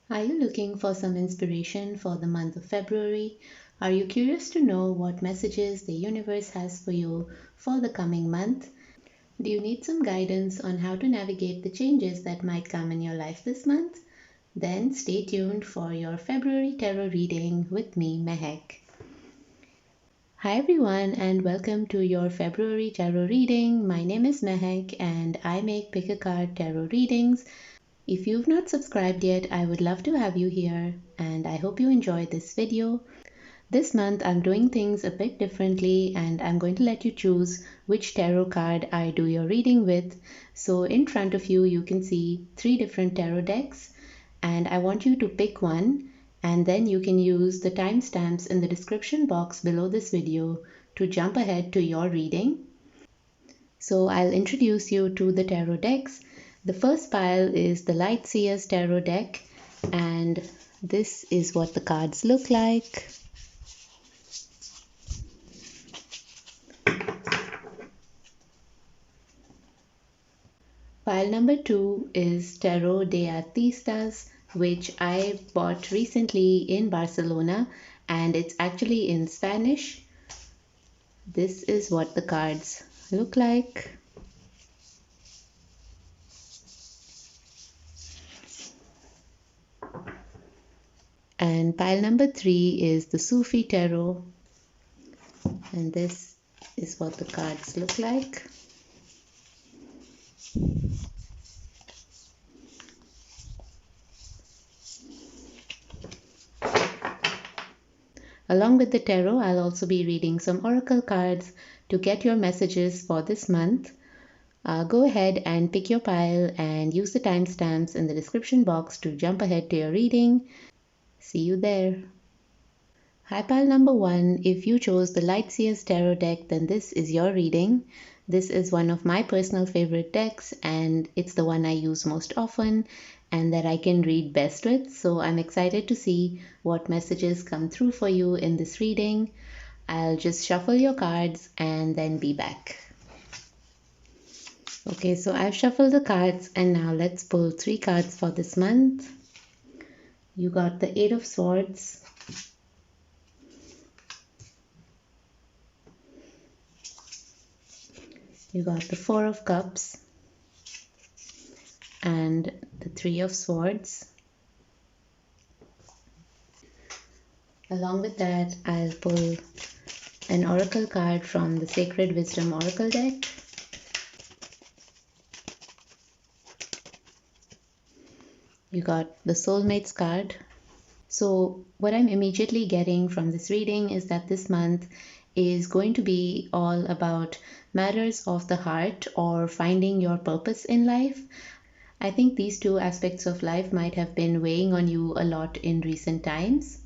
Are you looking for some inspiration for the month of February? Are you curious to know what messages the universe has for you for the coming month? Do you need some guidance on how to navigate the changes that might come in your life this month? Then stay tuned for your February tarot reading with me, Mehek. Hi everyone, and welcome to your February tarot reading. My name is Mehek and I make pick a card tarot readings. If you've not subscribed yet, I would love to have you here and I hope you enjoyed this video. This month I'm doing things a bit differently and I'm going to let you choose which tarot card I do your reading with. So in front of you, you can see 3 different tarot decks and I want you to pick one, and then you can use the timestamps in the description box below this video to jump ahead to your reading. So I'll introduce you to the tarot decks. The first pile is the Light Seers tarot deck, and this is what the cards look like. Pile number 2 is Tarot de Artistas, which I bought recently in Barcelona, and it's actually in Spanish. This is what the cards look like. And pile number 3 is the Sufi Tarot, and this is what the cards look like. Along with the tarot, I'll also be reading some oracle cards to get your messages for this month. Go ahead and pick your pile and use the timestamps in the description box to jump ahead to your reading. See you there. Hi pile number 1, if you chose the Light Seers tarot deck, then this is your reading. This is one of my personal favorite decks and it's the one I use most often and that I can read best with. So I'm excited to see what messages come through for you in this reading. I'll just shuffle your cards and then be back. Okay, so I've shuffled the cards and now let's pull 3 cards for this month. You got the 8 of Swords, you got the 4 of Cups and the 3 of Swords. Along with that, I'll pull an oracle card from the Sacred Wisdom Oracle deck. You got the Soulmates card. So what I'm immediately getting from this reading is that this month is going to be all about matters of the heart or finding your purpose in life. I think these 2 aspects of life might have been weighing on you a lot in recent times.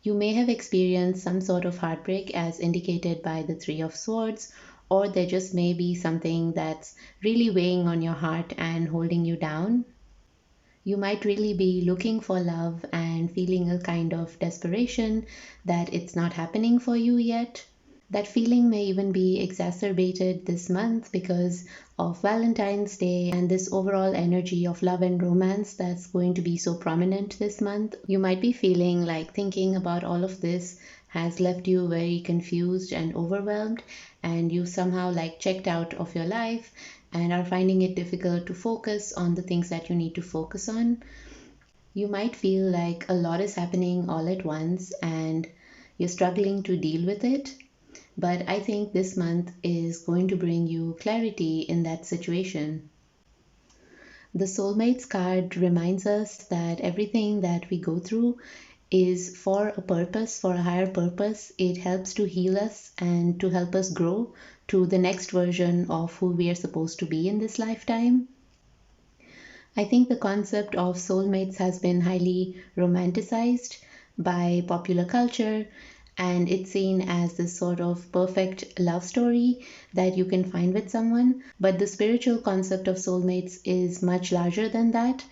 You may have experienced some sort of heartbreak as indicated by the 3 of Swords, or there just may be something that's really weighing on your heart and holding you down. You might really be looking for love and feeling a kind of desperation that it's not happening for you yet. That feeling may even be exacerbated this month because of Valentine's Day and this overall energy of love and romance that's going to be so prominent this month. You might be feeling like thinking about all of this has left you very confused and overwhelmed, and you somehow like checked out of your life and are finding it difficult to focus on the things that you need to focus on. You might feel like a lot is happening all at once and you're struggling to deal with it. But I think this month is going to bring you clarity in that situation. The Soulmates card reminds us that everything that we go through is for a purpose, for a higher purpose. It helps to heal us and to help us grow to the next version of who we are supposed to be in this lifetime. I think the concept of soulmates has been highly romanticized by popular culture, and it's seen as this sort of perfect love story that you can find with someone. But the spiritual concept of soulmates is much larger than that.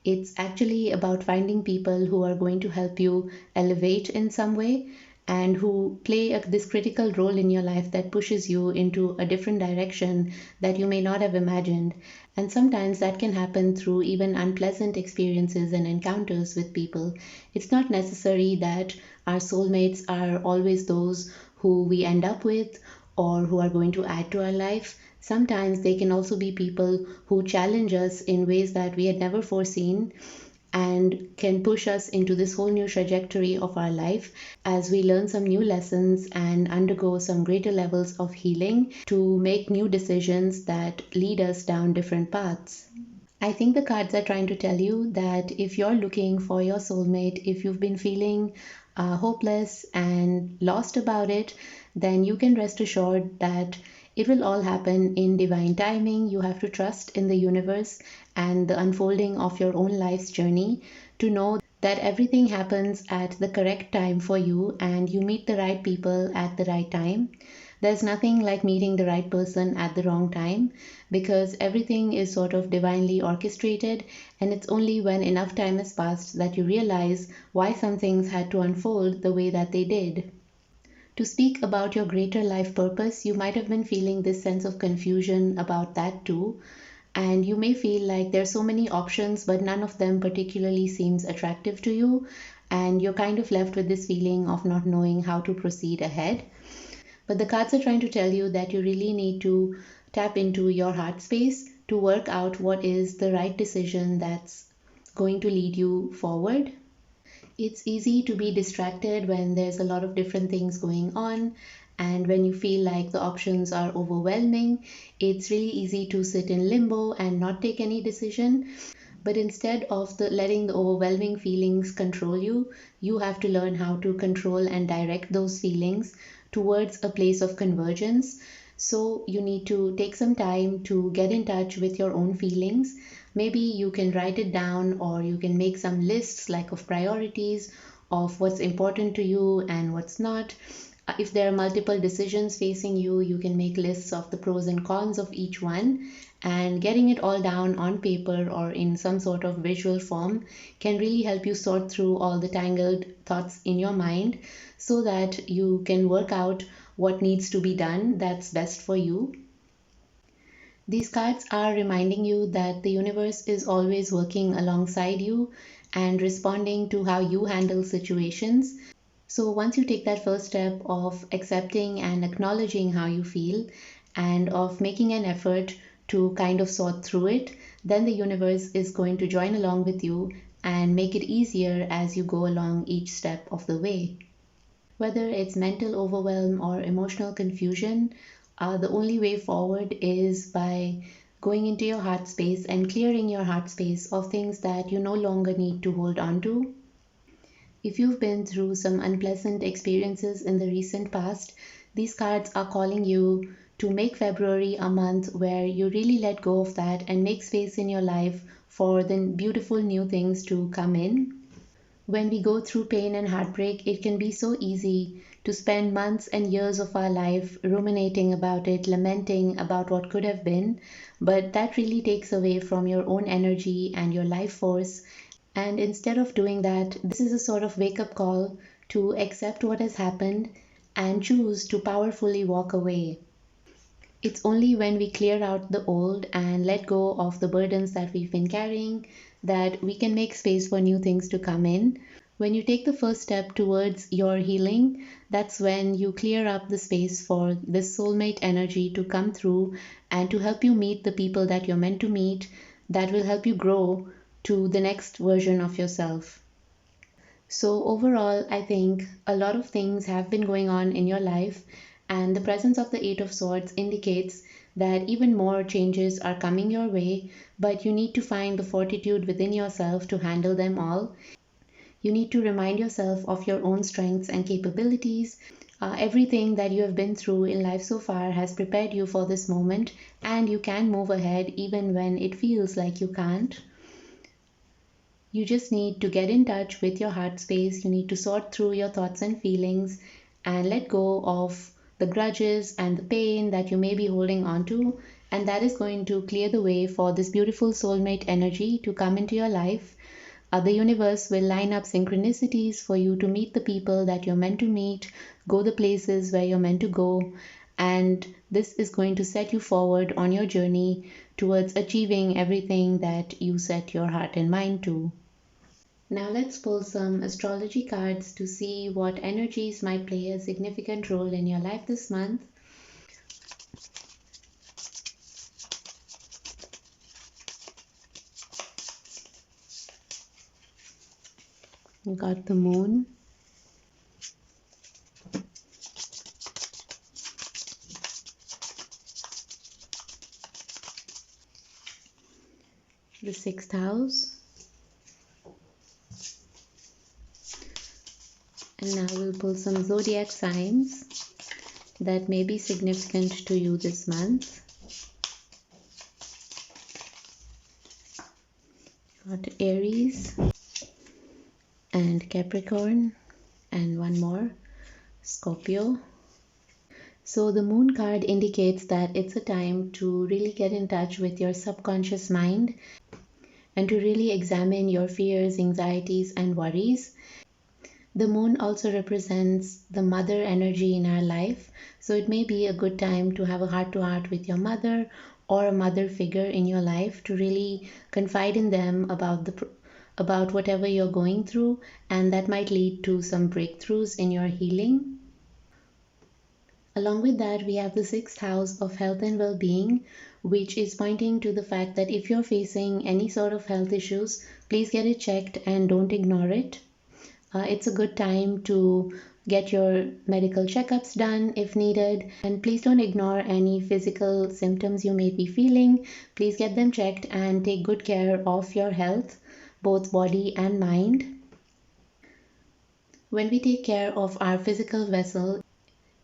It's actually about finding people who are going to help you elevate in some way and who play this critical role in your life that pushes you into a different direction that you may not have imagined. And sometimes that can happen through even unpleasant experiences and encounters with people. It's not necessary that our soulmates are always those who we end up with or who are going to add to our life. Sometimes they can also be people who challenge us in ways that we had never foreseen and can push us into this whole new trajectory of our life as we learn some new lessons and undergo some greater levels of healing to make new decisions that lead us down different paths. I think the cards are trying to tell you that if you're looking for your soulmate, if you've been feeling hopeless and lost about it, then you can rest assured that it will all happen in divine timing. You have to trust in the universe and the unfolding of your own life's journey to know that everything happens at the correct time for you and you meet the right people at the right time. There's nothing like meeting the right person at the wrong time because everything is sort of divinely orchestrated, and it's only when enough time has passed that you realize why some things had to unfold the way that they did. To speak about your greater life purpose, you might have been feeling this sense of confusion about that too. And you may feel like there's so many options, but none of them particularly seems attractive to you. And you're kind of left with this feeling of not knowing how to proceed ahead. But the cards are trying to tell you that you really need to tap into your heart space to work out what is the right decision that's going to lead you forward. It's easy to be distracted when there's a lot of different things going on, and when you feel like the options are overwhelming, it's really easy to sit in limbo and not take any decision. But instead of letting the overwhelming feelings control you, you have to learn how to control and direct those feelings towards a place of convergence. So you need to take some time to get in touch with your own feelings. Maybe you can write it down or you can make some lists like of priorities of what's important to you and what's not. If there are multiple decisions facing you, you can make lists of the pros and cons of each one, and getting it all down on paper or in some sort of visual form can really help you sort through all the tangled thoughts in your mind so that you can work out what needs to be done that's best for you. These cards are reminding you that the universe is always working alongside you and responding to how you handle situations. So once you take that first step of accepting and acknowledging how you feel and of making an effort to kind of sort through it, then the universe is going to join along with you and make it easier as you go along each step of the way. Whether it's mental overwhelm or emotional confusion, the only way forward is by going into your heart space and clearing your heart space of things that you no longer need to hold on to. If you've been through some unpleasant experiences in the recent past, these cards are calling you to make February a month where you really let go of that and make space in your life for the beautiful new things to come in. When we go through pain and heartbreak, it can be so easy to spend months and years of our life ruminating about it, lamenting about what could have been, but that really takes away from your own energy and your life force. And instead of doing that, this is a sort of wake up call to accept what has happened and choose to powerfully walk away. It's only when we clear out the old and let go of the burdens that we've been carrying that we can make space for new things to come in. When you take the first step towards your healing, that's when you clear up the space for this soulmate energy to come through and to help you meet the people that you're meant to meet that will help you grow to the next version of yourself. So, overall, I think a lot of things have been going on in your life, and the presence of the Eight of Swords indicates that even more changes are coming your way, but you need to find the fortitude within yourself to handle them all. You need to remind yourself of your own strengths and capabilities. Everything that you have been through in life so far has prepared you for this moment, and you can move ahead even when it feels like you can't. You just need to get in touch with your heart space. You need to sort through your thoughts and feelings and let go of the grudges and the pain that you may be holding on to. And that is going to clear the way for this beautiful soulmate energy to come into your life. The universe will line up synchronicities for you to meet the people that you're meant to meet, go the places where you're meant to go, and this is going to set you forward on your journey towards achieving everything that you set your heart and mind to. Now let's pull some astrology cards to see what energies might play a significant role in your life this month. You got the moon, the sixth house, and now we'll pull some zodiac signs that may be significant to you this month. Got Aries and Capricorn, and one more, Scorpio. So the moon card indicates that it's a time to really get in touch with your subconscious mind and to really examine your fears, anxieties, and worries. The moon also represents the mother energy in our life, so it may be a good time to have a heart-to-heart with your mother or a mother figure in your life to really confide in them about whatever you're going through, and that might lead to some breakthroughs in your healing. Along with that, we have the sixth house of health and well-being, which is pointing to the fact that if you're facing any sort of health issues, please get it checked and don't ignore it. It's a good time to get your medical checkups done if needed, and please don't ignore any physical symptoms you may be feeling. Please get them checked and take good care of your health, both body and mind. When we take care of our physical vessel,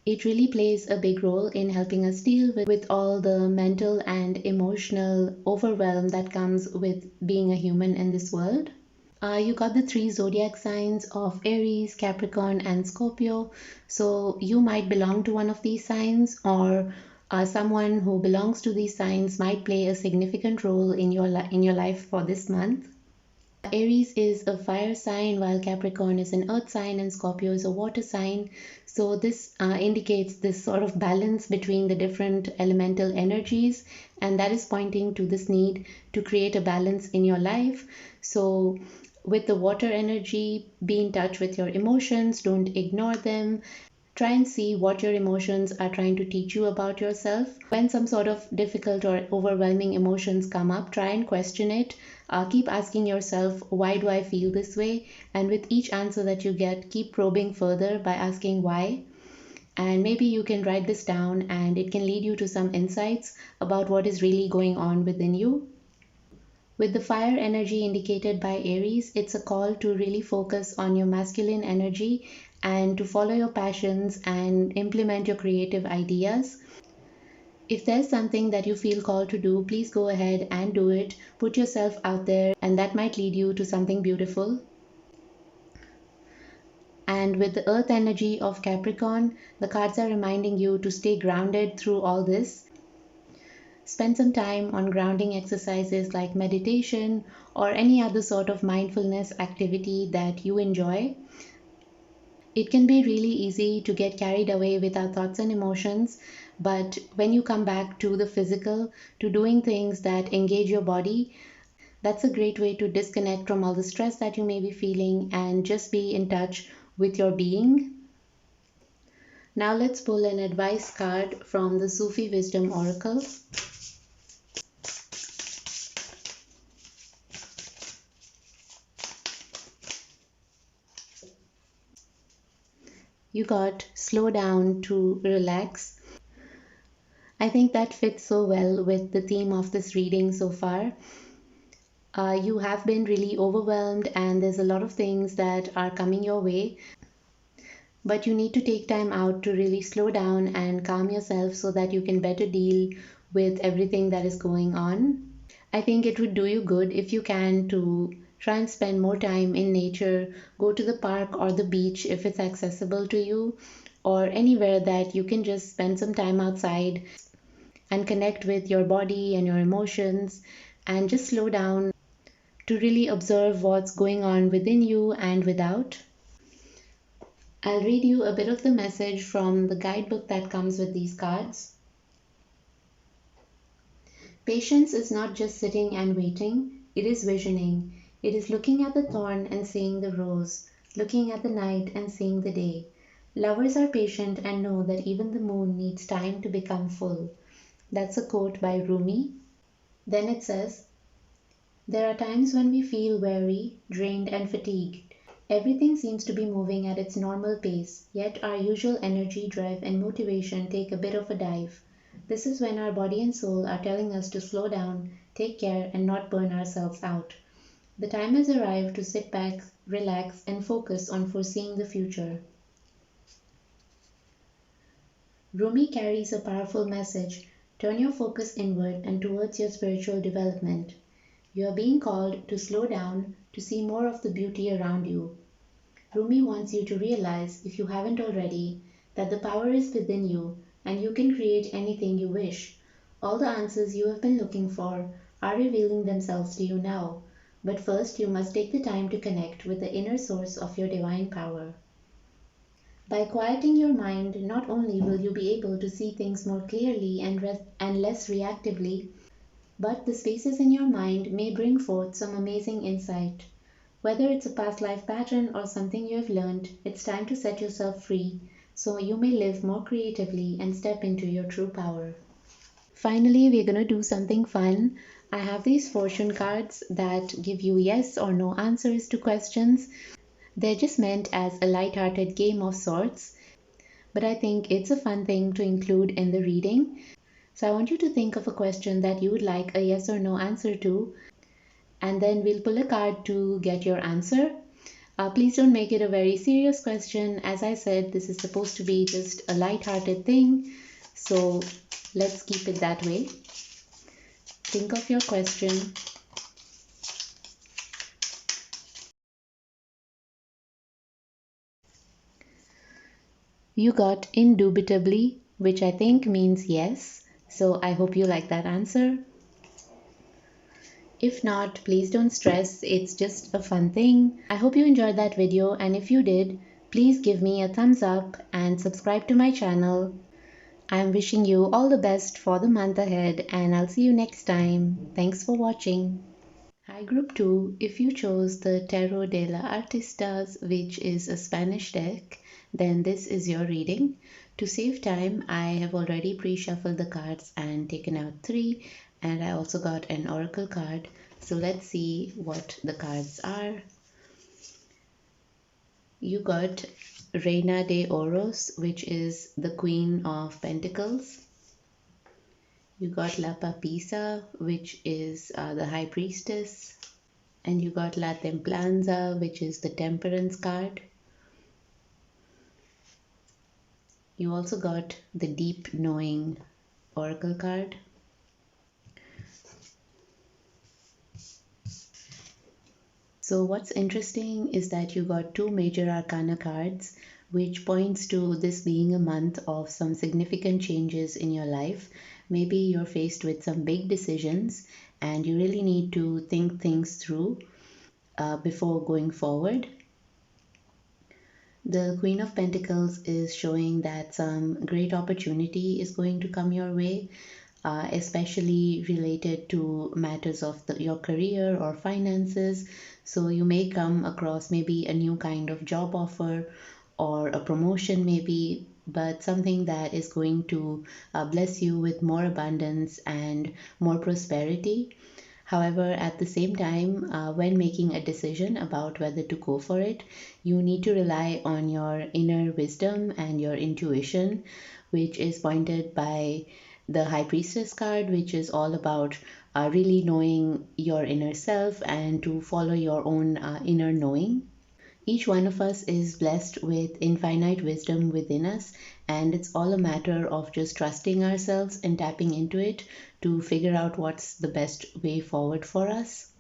it really plays a big role in helping us deal with all the mental and emotional overwhelm that comes with being a human in this world. You got the three zodiac signs of Aries, Capricorn, and Scorpio. So you might belong to one of these signs, or someone who belongs to these signs might play a significant role in your life for this month. Aries is a fire sign, while Capricorn is an earth sign and Scorpio is a water sign. So this indicates this sort of balance between the different elemental energies, and that is pointing to this need to create a balance in your life. So with the water energy, be in touch with your emotions, don't ignore them. Try and see what your emotions are trying to teach you about yourself. When some sort of difficult or overwhelming emotions come up, try and question it. Keep asking yourself, why do I feel this way? And with each answer that you get, keep probing further by asking why. And maybe you can write this down and it can lead you to some insights about what is really going on within you. With the fire energy indicated by Aries, it's a call to really focus on your masculine energy and to follow your passions and implement your creative ideas. If there's something that you feel called to do, please go ahead and do it. Put yourself out there, and that might lead you to something beautiful. And with the earth energy of Capricorn, the cards are reminding you to stay grounded through all this. Spend some time on grounding exercises like meditation or any other sort of mindfulness activity that you enjoy. It can be really easy to get carried away with our thoughts and emotions, but when you come back to the physical, to doing things that engage your body, that's a great way to disconnect from all the stress that you may be feeling and just be in touch with your being. Now let's pull an advice card from the Sufi Wisdom Oracle. You got slow down to relax. I think that fits so well with the theme of this reading so far. You have been really overwhelmed and there's a lot of things that are coming your way, but you need to take time out to really slow down and calm yourself so that you can better deal with everything that is going on. I think it would do you good if you can to try and spend more time in nature. Go to the park or the beach if it's accessible to you, or anywhere that you can just spend some time outside and connect with your body and your emotions and just slow down. to really observe what's going on within you and without. I'll read you a bit of the message from the guidebook that comes with these cards. Patience is not just sitting and waiting, it is visioning. It is looking at the thorn and seeing the rose, looking at the night and seeing the day. Lovers are patient and know that even the moon needs time to become full. That's a quote by Rumi. Then it says, there are times when we feel weary, drained, and fatigued. Everything seems to be moving at its normal pace, yet our usual energy, drive, and motivation take a bit of a dive. This is when our body and soul are telling us to slow down, take care, and not burn ourselves out. The time has arrived to sit back, relax, and focus on foreseeing the future. Rumi carries a powerful message. Turn your focus inward and towards your spiritual development. You are being called to slow down, to see more of the beauty around you. Rumi wants you to realize, if you haven't already, that the power is within you and you can create anything you wish. All the answers you have been looking for are revealing themselves to you now. But first, you must take the time to connect with the inner source of your divine power. By quieting your mind, not only will you be able to see things more clearly and less reactively, but the spaces in your mind may bring forth some amazing insight. Whether it's a past life pattern or something you have learned, it's time to set yourself free so you may live more creatively and step into your true power. Finally, we're going to do something fun. I have these fortune cards that give you yes or no answers to questions. They're just meant as a light-hearted game of sorts, but I think it's a fun thing to include in the reading. So I want you to think of a question that you would like a yes or no answer to, and then we'll pull a card to get your answer. Please don't make it a very serious question. As I said, this is supposed to be just a light-hearted thing, so let's keep it that way. Think of your question. You got indubitably, which I think means yes, so I hope you like that answer. If not, please don't stress, it's just a fun thing. I hope you enjoyed that video, and if you did, please give me a thumbs up and subscribe to my channel. I'm wishing you all the best for the month ahead, and I'll see you next time. Thanks for watching. Hi Group 2, if you chose the Tarot de la Artistas, which is a Spanish deck, then this is your reading. To save time, I have already pre-shuffled the cards and taken out 3, and I also got an oracle card. So let's see what the cards are. You got Reina de Oros, which is the Queen of Pentacles. You got La Papisa, which is the High Priestess. And you got La Templanza, which is the Temperance card. You also got the Deep Knowing Oracle card. So what's interesting is that you got 2 major arcana cards, which points to this being a month of some significant changes in your life. Maybe you're faced with some big decisions and you really need to think things through before going forward. The Queen of Pentacles is showing that some great opportunity is going to come your way, especially related to matters of your career or finances. So you may come across maybe a new kind of job offer or a promotion maybe, but something that is going to bless you with more abundance and more prosperity. However, at the same time, when making a decision about whether to go for it, you need to rely on your inner wisdom and your intuition, which is pointed by the High Priestess card, which is all about really knowing your inner self and to follow your own inner knowing. Each one of us is blessed with infinite wisdom within us, and it's all a matter of just trusting ourselves and tapping into it to figure out what's the best way forward for us.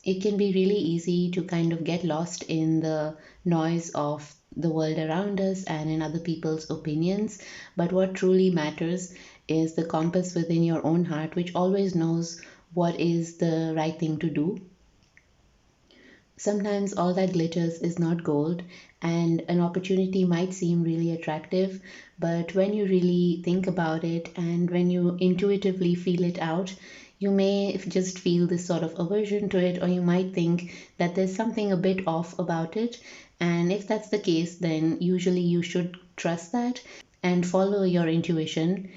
It can be really easy to kind of get lost in the noise of the world around us and in other people's opinions, but what truly matters is the compass within your own heart, which always knows what is the right thing to do. Sometimes all that glitters is not gold, and an opportunity might seem really attractive, but when you really think about it and when you intuitively feel it out, you may just feel this sort of aversion to it, or you might think that there's something a bit off about it. And if that's the case, then usually you should trust that and follow your intuition.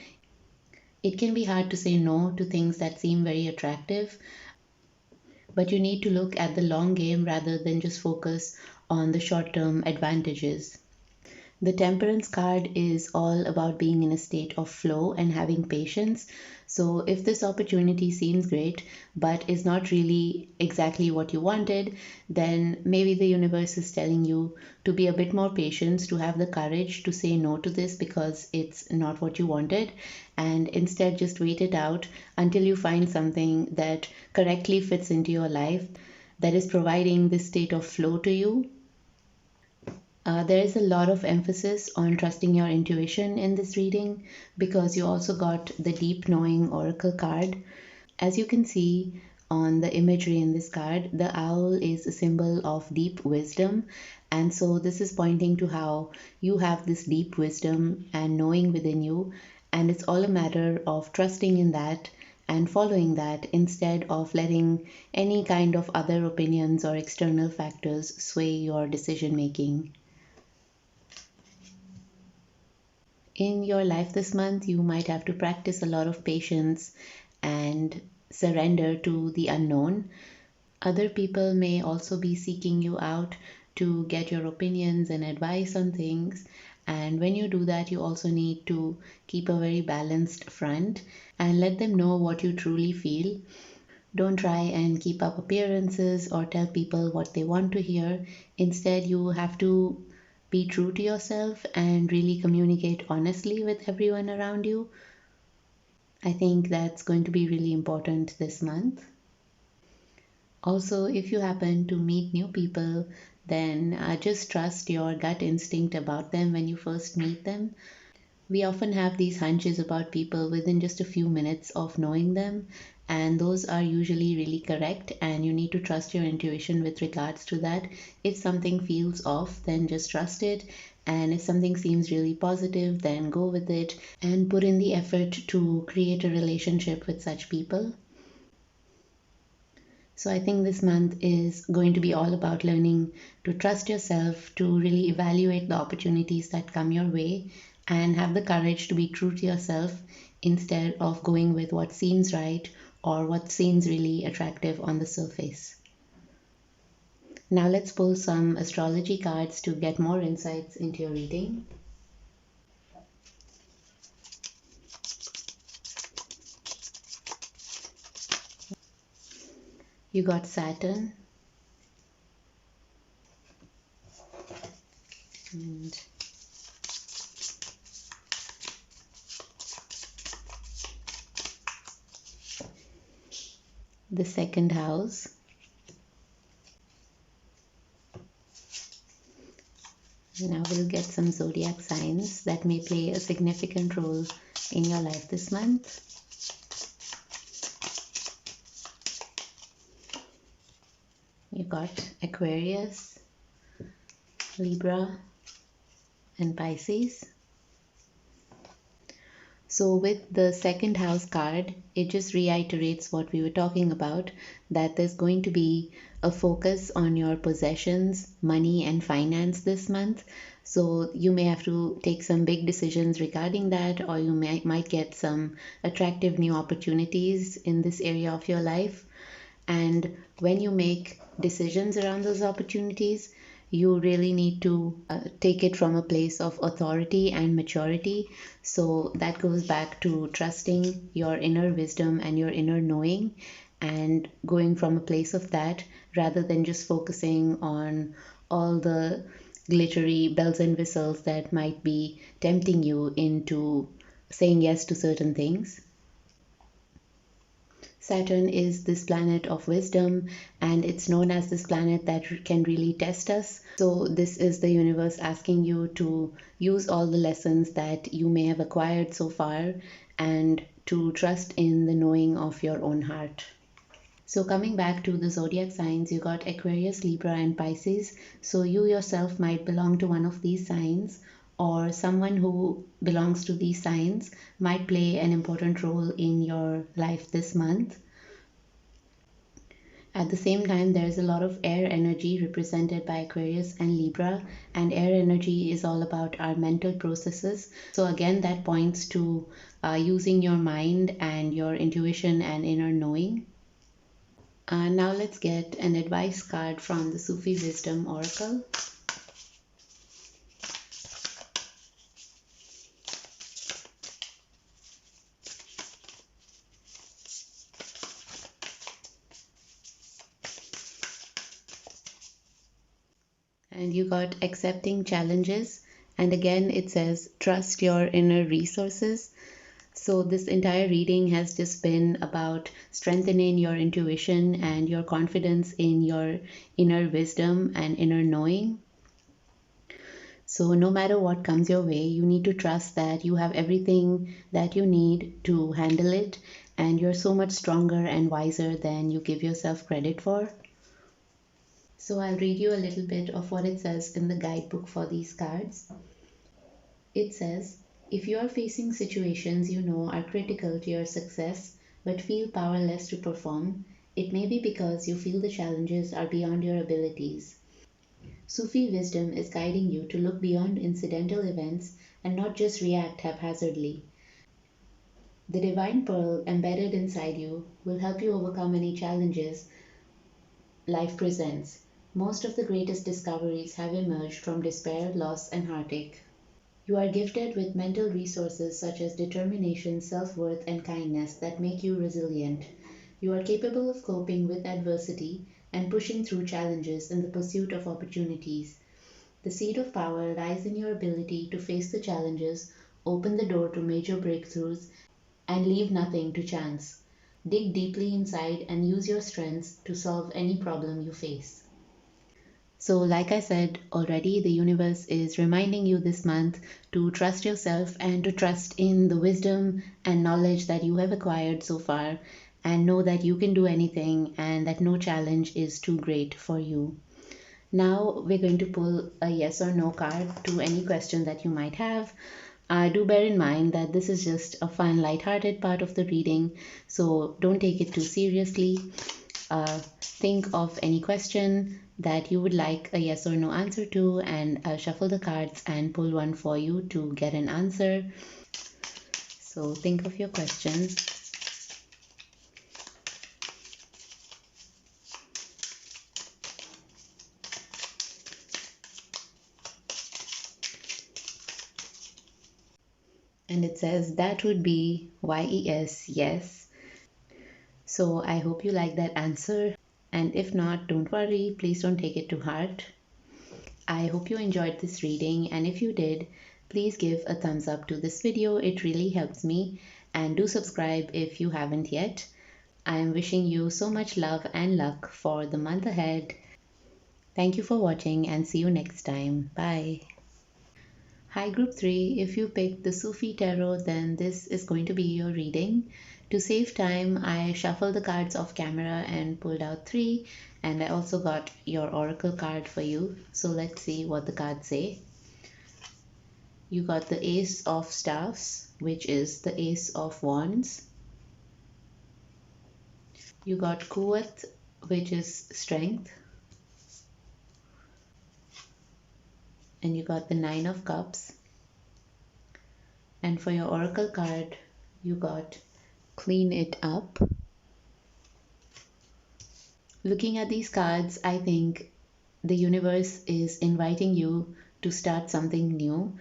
It can be hard to say no to things that seem very attractive, but you need to look at the long game rather than just focus on the short term advantages. The Temperance card is all about being in a state of flow and having patience. So, if this opportunity seems great but is not really exactly what you wanted, then maybe the universe is telling you to be a bit more patient, to have the courage to say no to this because it's not what you wanted, and instead just wait it out until you find something that correctly fits into your life, that is providing this state of flow to you. There is a lot of emphasis on trusting your intuition in this reading because you also got the Deep Knowing Oracle card. As you can see on the imagery in this card, the owl is a symbol of deep wisdom, and so this is pointing to how you have this deep wisdom and knowing within you, and it's all a matter of trusting in that and following that instead of letting any kind of other opinions or external factors sway your decision making. In your life this month, you might have to practice a lot of patience and surrender to the unknown. Other people may also be seeking you out to get your opinions and advice on things. And when you do that, you also need to keep a very balanced front and let them know what you truly feel. Don't try and keep up appearances or tell people what they want to hear. Instead, you have to be true to yourself and really communicate honestly with everyone around you. I think that's going to be really important this month. Also, if you happen to meet new people, then just trust your gut instinct about them when you first meet them. We often have these hunches about people within just a few minutes of knowing them, and those are usually really correct, and you need to trust your intuition with regards to that. If something feels off, then just trust it, and if something seems really positive, then go with it and put in the effort to create a relationship with such people. So I think this month is going to be all about learning to trust yourself, to really evaluate the opportunities that come your way, and have the courage to be true to yourself instead of going with what seems right or what seems really attractive on the surface. Now let's pull some astrology cards to get more insights into your reading. You got Saturn and the second house. Now we'll get some zodiac signs that may play a significant role in your life this month. You got Aquarius, Libra, and Pisces. So with the second house card, it just reiterates what we were talking about, that there's going to be a focus on your possessions, money, and finance this month. So you may have to take some big decisions regarding that, or you might get some attractive new opportunities in this area of your life. And when you make decisions around those opportunities, you really need to take it from a place of authority and maturity. So that goes back to trusting your inner wisdom and your inner knowing and going from a place of that rather than just focusing on all the glittery bells and whistles that might be tempting you into saying yes to certain things. Saturn is this planet of wisdom, and it's known as this planet that can really test us. So, this is the universe asking you to use all the lessons that you may have acquired so far and to trust in the knowing of your own heart. So coming back to the zodiac signs, you got Aquarius, Libra, and Pisces. So you yourself might belong to one of these signs, or someone who belongs to these signs might play an important role in your life this month. At the same time, there is a lot of air energy represented by Aquarius and Libra, and air energy is all about our mental processes. So, again, that points to using your mind and your intuition and inner knowing. Now, let's get an advice card from the Sufi Wisdom Oracle. And you got accepting challenges. And again, it says trust your inner resources. So, this entire reading has just been about strengthening your intuition and your confidence in your inner wisdom and inner knowing. So, no matter what comes your way, you need to trust that you have everything that you need to handle it, and you're so much stronger and wiser than you give yourself credit for. So, I'll read you a little bit of what it says in the guidebook for these cards. It says, if you are facing situations you know are critical to your success but feel powerless to perform, it may be because you feel the challenges are beyond your abilities. Sufi wisdom is guiding you to look beyond incidental events and not just react haphazardly. The divine pearl embedded inside you will help you overcome any challenges life presents. Most of the greatest discoveries have emerged from despair, loss, and heartache. You are gifted with mental resources such as determination, self worth, and kindness that make you resilient. You are capable of coping with adversity and pushing through challenges in the pursuit of opportunities. The seed of power lies in your ability to face the challenges, open the door to major breakthroughs, and leave nothing to chance. Dig deeply inside and use your strengths to solve any problem you face. So, like I said already, the universe is reminding you this month to trust yourself and to trust in the wisdom and knowledge that you have acquired so far, and know that you can do anything and that no challenge is too great for you. Now, we're going to pull a yes or no card to any question that you might have. Do bear in mind that this is just a fun, light-hearted part of the reading, so don't take it too seriously. Think of any question that you would like a yes or no answer to, and I'll shuffle the cards and pull one for you to get an answer. So think of your questions. And it says that would be YES, yes. So I hope you like that answer. And if not, don't worry, please don't take it to heart. I hope you enjoyed this reading, and if you did, please give a thumbs up to this video. It really helps me, and do subscribe if you haven't yet. I am wishing you so much love and luck for the month ahead. Thank you for watching, and see you next time. Bye. Hi Group 3, if you picked the Sufi Tarot, then this is going to be your reading. To save time, I shuffled the cards off camera and pulled out 3, and I also got your oracle card for you. So let's see what the cards say. You got the Ace of Staffs, which is the Ace of Wands. You got Quwwat, which is strength. And you got the Nine of Cups. And for your oracle card, you got Clean It Up. Looking at these cards, I think the universe is inviting you to start something new,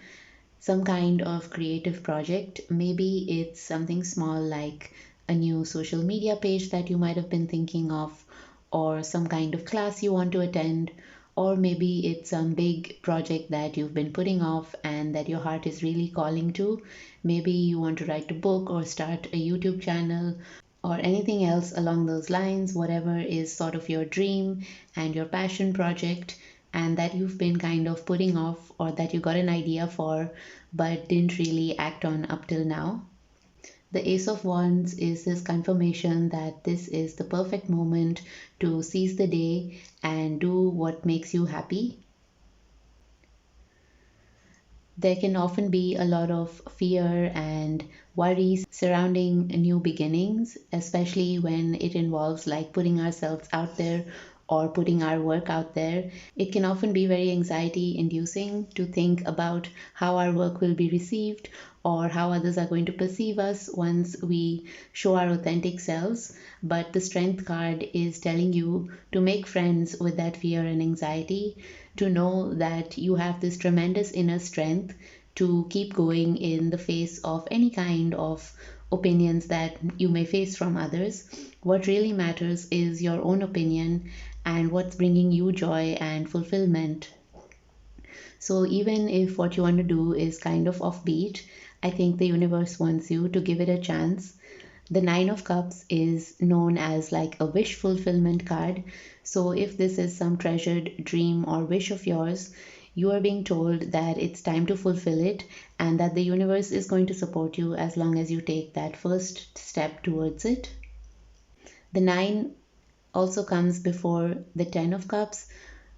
some kind of creative project. Maybe it's something small like a new social media page that you might have been thinking of, or some kind of class you want to attend, or maybe it's some big project that you've been putting off and that your heart is really calling to. Maybe you want to write a book or start a YouTube channel or anything else along those lines, whatever is sort of your dream and your passion project, and that you've been kind of putting off, or that you got an idea for but didn't really act on up till now. The Ace of Wands is this confirmation that this is the perfect moment to seize the day and do what makes you happy. There can often be a lot of fear and worries surrounding new beginnings, especially when it involves like putting ourselves out there or putting our work out there. It can often be very anxiety inducing to think about how our work will be received or how others are going to perceive us once we show our authentic selves. But the Strength card is telling you to make friends with that fear and anxiety, to know that you have this tremendous inner strength to keep going in the face of any kind of opinions that you may face from others. What really matters is your own opinion and what's bringing you joy and fulfillment. So, even if what you want to do is kind of offbeat, I think the universe wants you to give it a chance. The Nine of Cups is known as like a wish fulfillment card. So, if this is some treasured dream or wish of yours, you are being told that it's time to fulfill it and that the universe is going to support you as long as you take that first step towards it. The nine also comes before the Ten of Cups.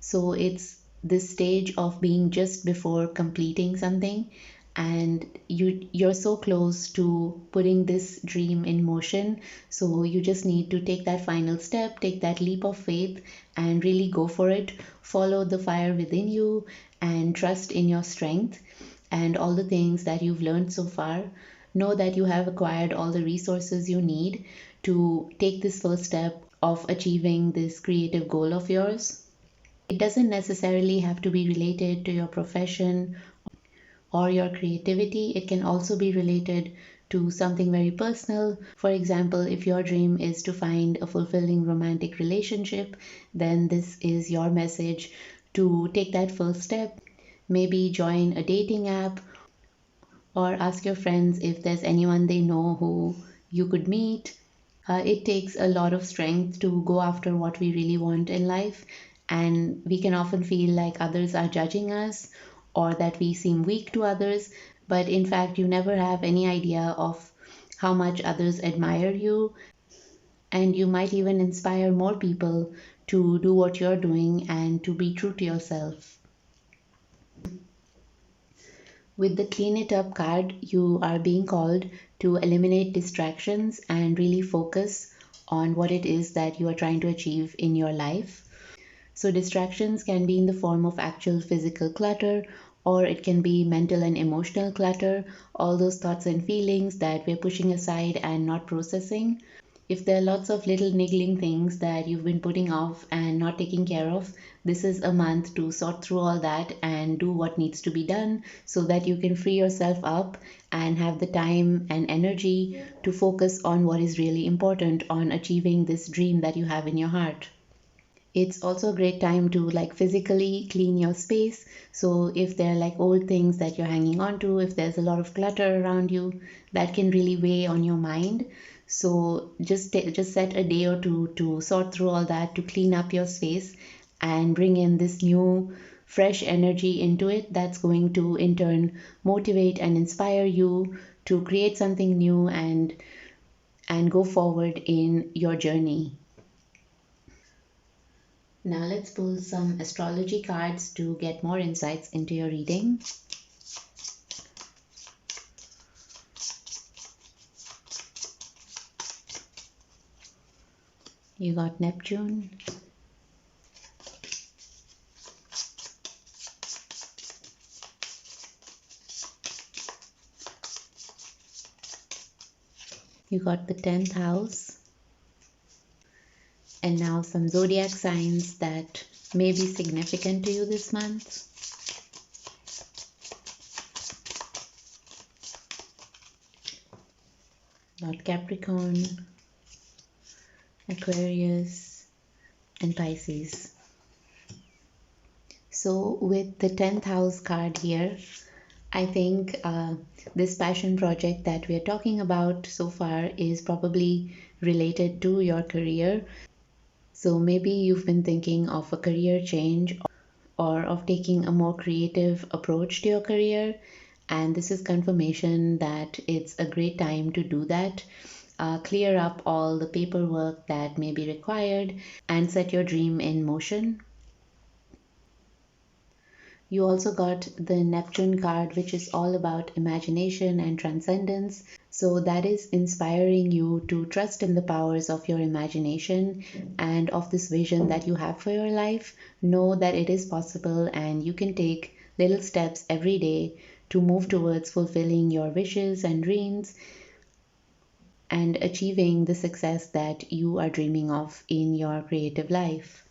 So, it's this stage of being just before completing something, and you're so close to putting this dream in motion. So you just need to take that final step, take that leap of faith and really go for it. Follow the fire within you and trust in your strength and all the things that you've learned so far. Know that you have acquired all the resources you need to take this first step of achieving this creative goal of yours. It doesn't necessarily have to be related to your profession or your creativity. It can also be related to something very personal. For example, if your dream is to find a fulfilling romantic relationship, then this is your message to take that first step. Maybe join a dating app or ask your friends if there's anyone they know who you could meet. It takes a lot of strength to go after what we really want in life, and we can often feel like others are judging us or that we seem weak to others, but in fact, you never have any idea of how much others admire you, and you might even inspire more people to do what you're doing and to be true to yourself. With the Clean It Up card, you are being called to eliminate distractions and really focus on what it is that you are trying to achieve in your life. So, distractions can be in the form of actual physical clutter, or it can be mental and emotional clutter, all those thoughts and feelings that we're pushing aside and not processing. If there are lots of little niggling things that you've been putting off and not taking care of, this is a month to sort through all that and do what needs to be done so that you can free yourself up and have the time and energy to focus on what is really important, on achieving this dream that you have in your heart. It's also a great time to like physically clean your space. So if there are like old things that you're hanging on to, if there's a lot of clutter around you, that can really weigh on your mind. So just set a day or two to sort through all that, to clean up your space and bring in this new fresh energy into it that's going to in turn motivate and inspire you to create something new and go forward in your journey. Now let's pull some astrology cards to get more insights into your reading. You got Neptune, you got the 10th house, and now some zodiac signs that may be significant to you this month. Got Capricorn, Aquarius, and Pisces. So with the 10th house card here, I think this passion project that we are talking about so far is probably related to your career. So maybe you've been thinking of a career change or of taking a more creative approach to your career, And this is confirmation that it's a great time to do that. Clear up all the paperwork that may be required and set your dream in motion. You also got the Neptune card, which is all about imagination and transcendence. So that is inspiring you to trust in the powers of your imagination and of this vision that you have for your life. Know that it is possible and you can take little steps every day to move towards fulfilling your wishes and dreams and achieving the success that you are dreaming of in your creative life.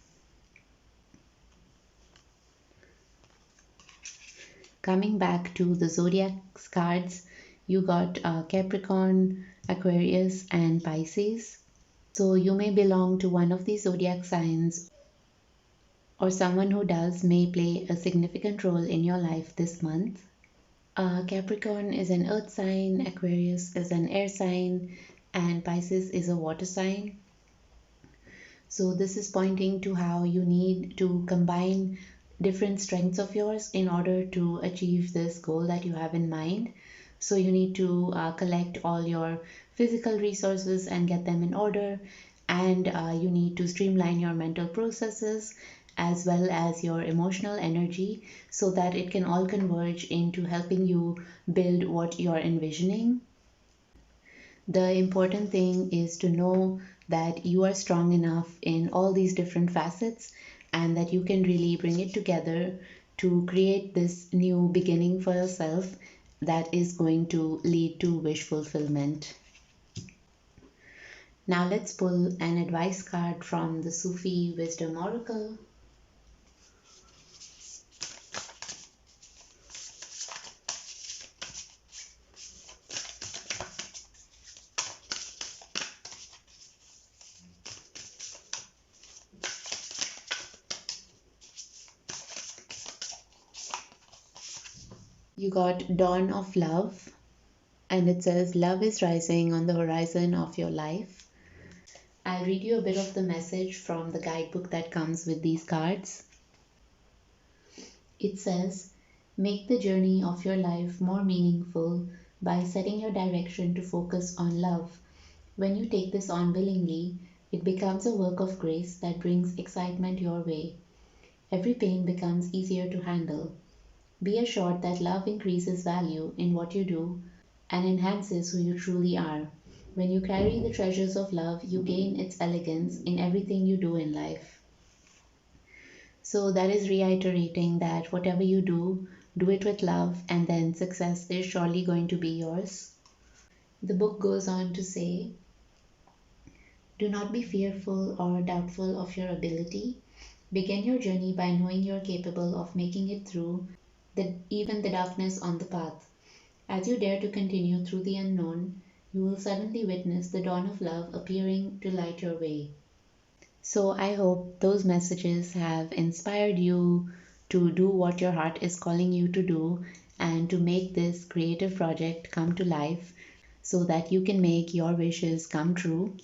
Coming back to the zodiac cards, you got Capricorn, Aquarius, and Pisces. So you may belong to one of these zodiac signs, or someone who does may play a significant role in your life this month. Capricorn is an earth sign, Aquarius is an air sign, and Pisces is a water sign. So this is pointing to how you need to combine different strengths of yours in order to achieve this goal that you have in mind. So you need to collect all your physical resources and get them in order, and you need to streamline your mental processes as well as your emotional energy so that it can all converge into helping you build what you're envisioning. The important thing is to know that you are strong enough in all these different facets and that you can really bring it together to create this new beginning for yourself that is going to lead to wish fulfillment. Now let's pull an advice card from the Sufi Wisdom Oracle. You got Dawn of Love, and it says, Love is rising on the horizon of your life. I'll read you a bit of the message from the guidebook that comes with these cards. It says, make the journey of your life more meaningful by setting your direction to focus on love. When you take this on willingly, it becomes a work of grace that brings excitement your way. Every pain becomes easier to handle. Be assured that love increases value in what you do and enhances who you truly are. When you carry the treasures of love, you gain its elegance in everything you do in life. So that is reiterating that whatever you do it with love, and then success is surely going to be yours. The book goes on to say, do not be fearful or doubtful of your ability. Begin your journey by knowing you're capable of making it through even the darkness on the path. As you dare to continue through the unknown, you will suddenly witness the dawn of love appearing to light your way. So I hope those messages have inspired you to do what your heart is calling you to do and to make this creative project come to life so that you can make your wishes come true.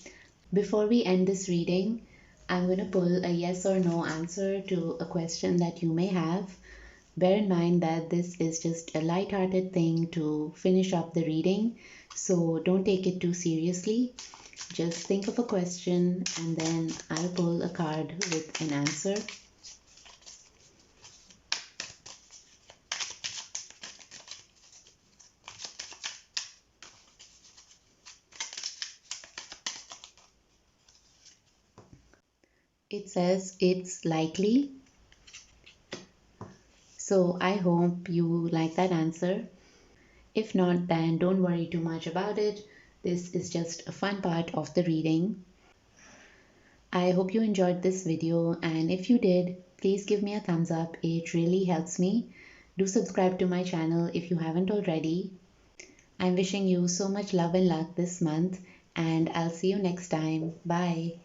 Before we end this reading, I'm going to pull a yes or no answer to a question that you may have. Bear in mind that this is just a light-hearted thing to finish up the reading, so don't take it too seriously. Just think of a question and then I'll pull a card with an answer. It says it's likely. So I hope you like that answer. If not, then don't worry too much about it. This is just a fun part of the reading. I hope you enjoyed this video, and if you did, please give me a thumbs up. It really helps me. Do subscribe to my channel if you haven't already. I'm wishing you so much love and luck this month, and I'll see you next time. Bye.